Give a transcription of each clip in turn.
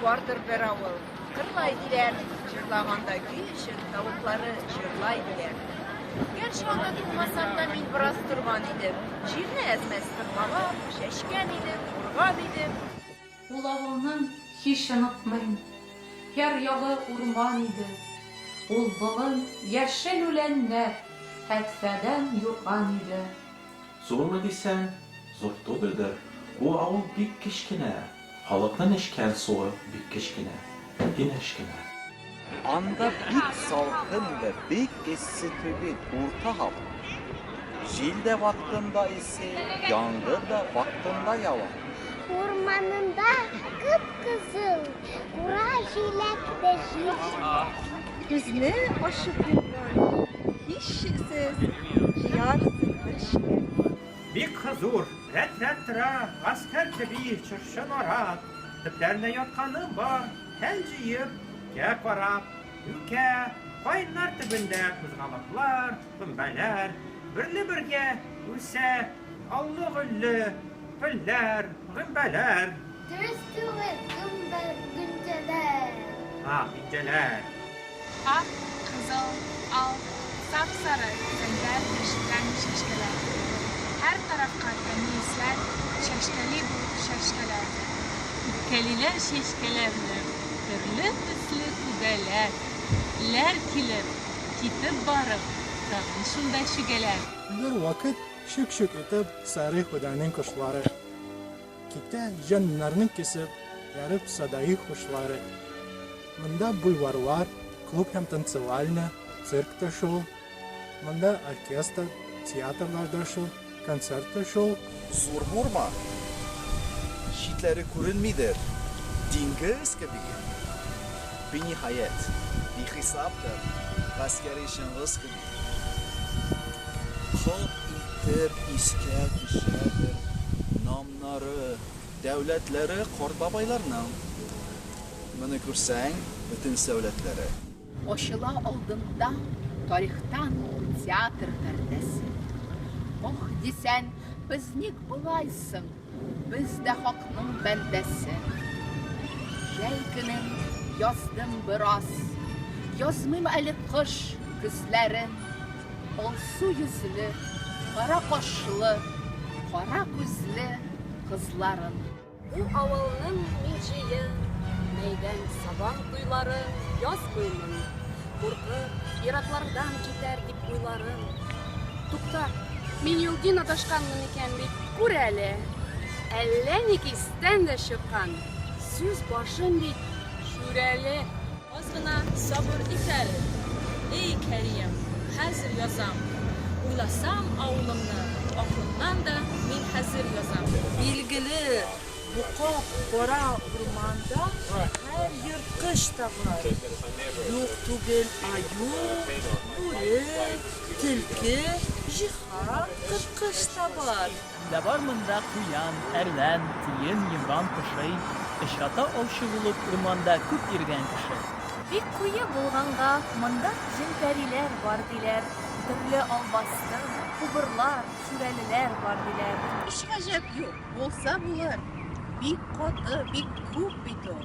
vardır bir avul. Kırlaydılar, jırlaganda güy üçün tavukları jırlaydılar. Gerçi anda durmasam da men biraz turgan idim. Jirni ezmez tırmalap, şeşken idim, urgan idim. Ул авылның һич онытмыйм. Һәр ягы урман иде. Ул болын яшел үләннәр, хәтфәдән юрган иде. Zormu desen, zor tuğdur. Bu avul bik kişkine. Halkın eşken soğu bik kişkine. Din eşkine. Anda bik salkın ve bik essi tübü orta hava. Jil de vaktinde ise, yağmur da vaktinde yavar. Ormanında kıpkızıl, kura jilekte jil. Güzlü aşık yıllar, hiç şiksiz, jiyarsın işte. Bik huzur, ret-ret-tra, asker gibi çırşın arat. Tüplerine yatkanım var, helciyip, kek varap, ülke, kayınlar tübünde kızgalıklar, kımbeler, birli birge, üse, allı güllü, güller, gımbeler. Tüstüğü günceler. Ha, inceler. Ak, kızıl, al, sapsarı, renkler yeşilden şaşkeler. Her tarafta temizler, şaşkeli bu şaşkeler. Keliler şaşkelerle, türlü türlü kudeler. Ler kilir, kitip barıp, dağın şunda şügeler. Bir vakit şık şık etip sarı hudanın kuşları. Kitte canlarını kesip yarıp sadayı kuşları. Mında bulvar var, klub hem танцевальня, циркта шоу. Mında orkestr, tiyatrlarda şov, konsertte şov. Zor vurma. Şitleri görünmedir. Dingiz gibi. Bir nihayet, bir hesaptır. Askeri şıngız gibi. Halk itir, isker, düşerdir. Namları, devletleri korbabaylarının. Bunu görsen, bütün devletleri. Oşula aldığında tarihten teatr perdesi. Oh desen, biznik bulaysın, biz de halkның bendesi. Jay yazdım biraz, yazmayım eli kış kızların. Olsu yüzlü, kara kaşlı, kara gözlü kızların. Bu avılның minçiyi, meydan saban kuyları yaz koyunun. Korkup, iraklardan gider dip uylarım. Tukta, men yoldan adashqanman ekan bek, ko'r әле. Әлләникистән дә чыккан. Сүз башын бит шүрәле. Azgına sabır iter. Ey Kerim, hazır yazam. Uylasam avlımni, aklımdan da men hazır yazam. Bilgili, bu qora ormanda her yırtqış da var. Yo'q tugul ayu, bo'ri, tilki, jihat, qirqish da var. Dabarmında kuyan, erlen, tiyin, yılan kışı, ışrata ovşu bulup ormanda küp yürgen kışı. Бик куе булганга, монда җен-пәриләр бар диләр. Төрле албасты, күберләр, шүрәлеләр бар диләр. Hiç acep yok, olsa bulur. Bik katı, bik күп bit o.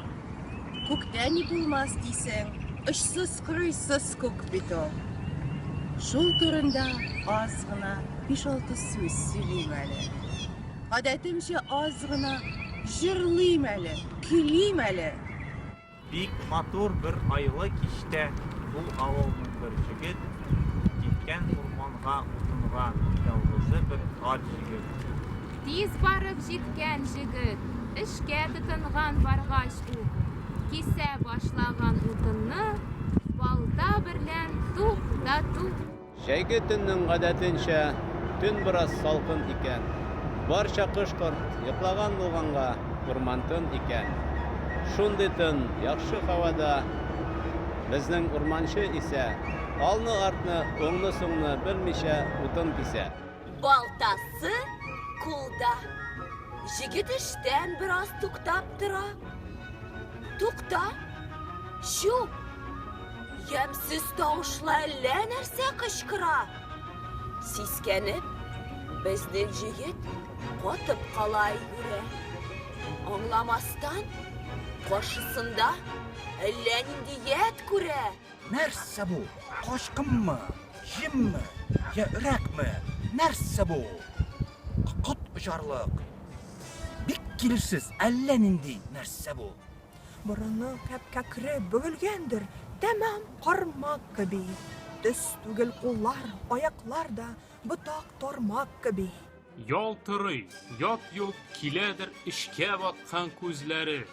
Күктә ни булмас дисәң, очсыз кырыйсыз күк бит o. Шул турында аз гына 5-6 сүз сөйлим әле. Гадәтемчә аз гына җырлыйм әле, көйлим әле. Bik matur bir aylı kişte bu avulның bir jigit gitken ormanga utunga yalgızı bir at jigit. Тиз барып җиткән җегет, эшкә тотынган баргач ул, кисә башлаган утынны балта берлән тук да тук. Шәйге төннең гадәтенчә, төн бераз салкын икән. Барча кош-корт йоклаган булганга, урман тын икән. Шундый тын, яхшы һавада безнең урманчы исә алны-артны, оңны-соңны белмичә утын кисә. Балтасы кулда. Жигит эштән biraz туктап тора. Тукта. Шу. Ямсыз тавышлы әллә нәрсә кычкыра. Сискәнеп, безнең җигит катып кала юрә. Аңламастан, каршысында әллә нинди ят күрә. Нәрсә бу? Кашкынмы? Җимме? Я өрәкме? Нәрсә бу? Кот очарлык. Бик килешсез, әллә нинди нәрсә бу? Борыны кәпкәкре бөгелгәндер, тәмам кармак кеби. Төс түгел куллар, аяклар да ботак тормак кеби. Ялтырый, ят-йот киләдер эшкә баткан күзләре.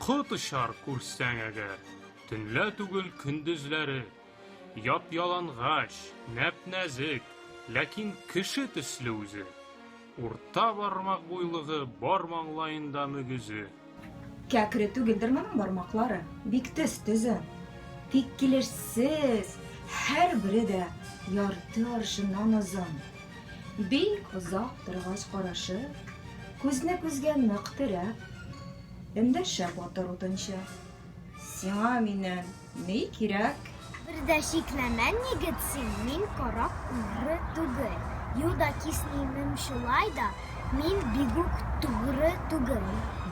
Кот очар күрсәң әгәр, төнлә түгел көндезләре. Яп-ялангач, нәп-нәзек, ләкин кеше төсле үзе. Урта бармак буйлыгы бар маңлаенда мөгезе. Кәкре түгелдер моның бармаклары, бик төз-төзен. Тик килешсез, һәр бире дә ярты аршыннан озын. Бик озак торгач карашы, күзне күзгә нык терәп, эндәшә батыр утынча. Сиңа миннән ни кирәк? Бер дә шикләмә, егет син, мин карак угры түгел. Юлда киснимем шулай да, мин бик үк тугры түгел.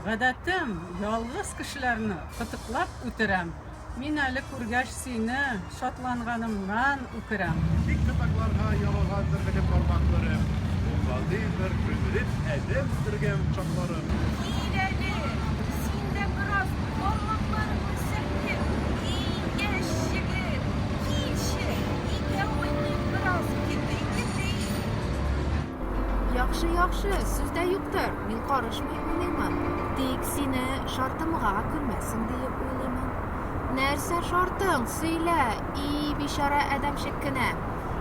Гадәтем, ялгыз кешеләрне кытыклап үтерәм. Мин әле күргәч сине, шатланганымнан үкерәм. Бик кытыкларга яралгандыр минем бармакларым. Валди бер күңелле әдәм төргән чакларым. Киләле, синдә бераз бармакларың үсәккән. Яшь егет, килче, икәү уйныйк бераз китик. Яхшы, сүздә юктыр. Мин карышмый уйлыймын. Тик сине шартымга күрмәсен диеп уйлыймын. Нәрсә шартың? Сөйлә, и бишара әдәмчек кенә.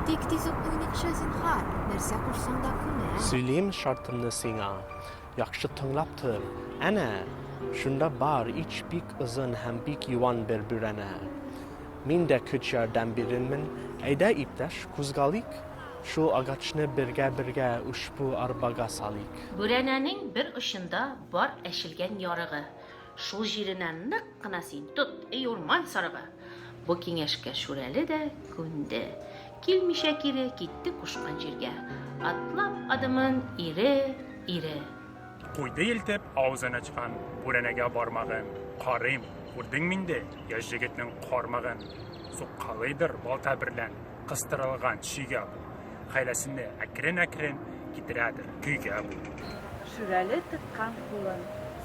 Тик тиз үк уйныкчы зинһар. Нәрсә күрсәң дә күнә. Сөйлим шартымны сиңа. Яхшы тыңлап тор. Әнә, шунда бар ич бик озын һәм бик юан бер бүрәнә. Мин дә көч ярдәм бирермен. Әйдә иптәш, кузгалыйк. Шул агачны бергә ушбу арбага салыйк. Бүрәнәнең бер очында бар әшелгән ярыгы. Шул җиреннән нык кына син тот, эй урман сарыгы. Бу киңәшкә Шүрәле дә күнде. Килмичә кире китте кушкан җиргә. Атлап адымын ире. Куйды илтеп авызын ачкан бүрәнәгә бармагын. Карыйм, күрдең минде яшь җегетнең кармагын. Суккалыйдыр балта берлән кыстырылган чигә. Хәйләсенне әкрен китерәдер көйгә бу. Шүрәле тоткан кулын,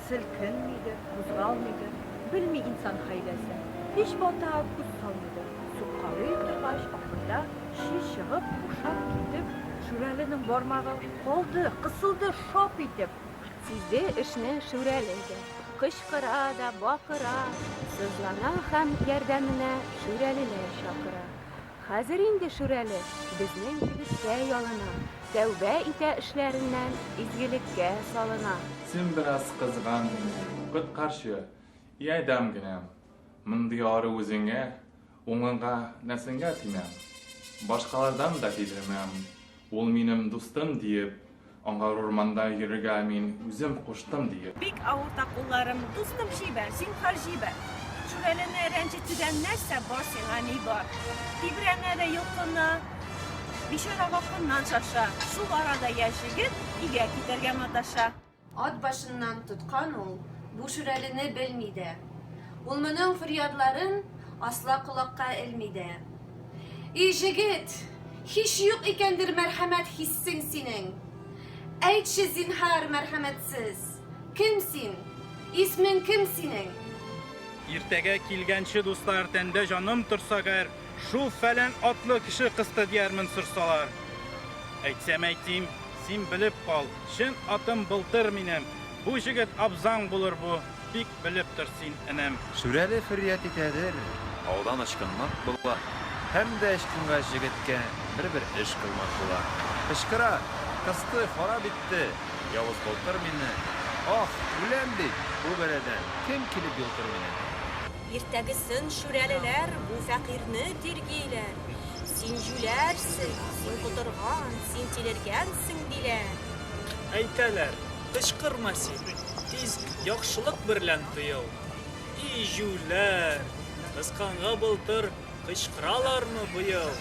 селкенмидер, кузгалмыйдыр, белми инсан хәйләсен. Һич бата күз салмыйдыр. Суккалый торгач, ахырда ши чыгып, ушап китеп, Шүрәленең бармагы калды, кысылды шап итеп. Сизде эшне Шүрәле дә. Кычкыра да бакыра, сызлана һәм ярдәменә Шүрәлеләр чакыра. Хәзер инде Шүрәле безнең җегеткә ялына, тәүбә итә эшләреннән изгелеккә салына. Син бераз кызган, кыт каршы, ярдәм генә. Мондый ары үзеңә, уңыңга нәрсәгә тимәм. Башкалардан да тидермәм. Ул минем дустым диеп, аңа урманда йөрергә мин үзем куштым диеп. Бик авырта кулларым, дустым җибәр, зинһар җибәр. Шүрәлене рәнҗетүдән нәрсә бар сиңа ни бар? Тибрәнә дә йолкына, бишара вакытнан шаша. Шул арада яшь егет өйгә китәргә маташа. Ат башыннан тоткан ул, бу Шүрәлене белми дә. Ул моның фәрядларын асла колакка элми дә. И җегет, һич юк икәндер мәрхәмәт хиссең синең. Әйтче зинһар мәрхәмәтсез. Кем син? Исмең кем синең? Иртәгә килгәнче дуслар тәндә җаным торса гәр, шул фәлән атлы кеше кысты диярмен сорсалар. Әйтсәм әйтим, син белеп кал, чын атым былтыр минем. Бу җегет абзаң булыр бу, бик белеп тор син энем. Шүрәле фәрят итәдер, аудан ачкынмак була. Һәм дә ачкынгач җегеткә бер эш кылмак була. Кычкыра, кысты, харап итте. Явыз былтыр мине. Ах, үләм бит, бу бәләдән кем килеп йолтыр мине? Иртәгесен Шүрәлеләр бу фәкыйрьне тиргиләр. Син җүләрсең, син кутырган, син тилергәнсең диләр. Әйтәләр, кычкырма син, тиз яхшылык берлән тыел. И җүләр, кысканга былтыр кычкыралармы быел?